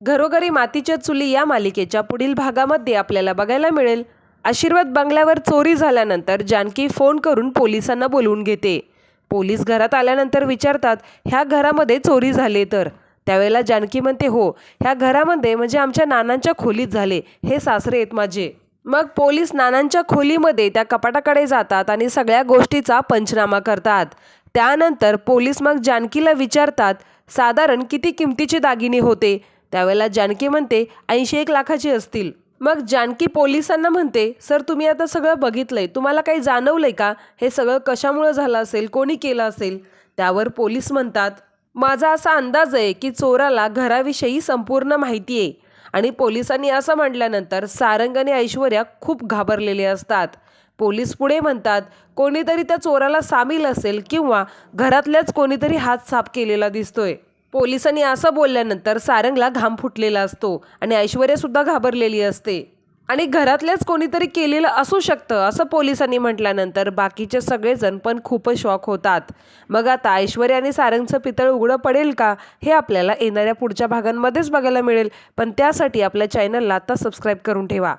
घरोघरी मातीच्या चुली या मालिकेच्या पुढील भागामध्ये आपल्याला बघायला मिळेल, आशीर्वाद बंगल्यावर चोरी झाल्यानंतर जानकी फोन करून पोलिसांना बोलवून घेते. पोलीस घरात आल्यानंतर विचारतात, ह्या घरामध्ये चोरी झाले तर? त्यावेळेला जानकी म्हणते, हो, ह्या घरामध्ये म्हणजे आमच्या नानांच्या खोलीत झाले, हे सासरे आहेत माझे. मग पोलीस नानांच्या खोलीमध्ये त्या कपाटाकडे जातात आणि सगळ्या गोष्टीचा पंचनामा करतात. त्यानंतर पोलीस मग जानकीला विचारतात, साधारण किती किमतीचे दागिने होते? त्यावेळेला जानकी म्हणते, 81 लाखाचे असतील. मग जानकी पोलिसांना म्हणते, सर, तुम्ही आता सगळं बघितलंय, तुम्हाला काही जाणवलंय का? हे सगळं कशामुळे झालं असेल, कोणी केलं असेल? त्यावर पोलीस म्हणतात, माझा असा अंदाज आहे की चोराला घराविषयी संपूर्ण माहिती आहे. आणि पोलिसांनी असं म्हटल्यानंतर सारंग आणि ऐश्वर्या खूप घाबरलेले असतात. पोलीस पुढे म्हणतात, कोणीतरी त्या चोराला सामील असेल किंवा घरातल्याच कोणीतरी हात साफ केलेला दिसतोय. पोलिसांनी असं बोलल्यानंतर सारंगला घाम फुटलेला असतो आणि ऐश्वर्या सुद्धा घाबरलेली असते. आणि घरातल्याच कोणीतरी केलेलं असू शकतं असं पोलिसांनी म्हटल्यानंतर बाकीचे सगळेजण पण खूपच शॉक होतात. मग आता ऐश्वर्या आणि सारंगचं पितळ उघडं पडेल का, हे आपल्याला येणाऱ्या पुढच्या भागांमध्येच बघायला मिळेल. पण त्यासाठी आपल्या चॅनलला आता सबस्क्राईब करून ठेवा.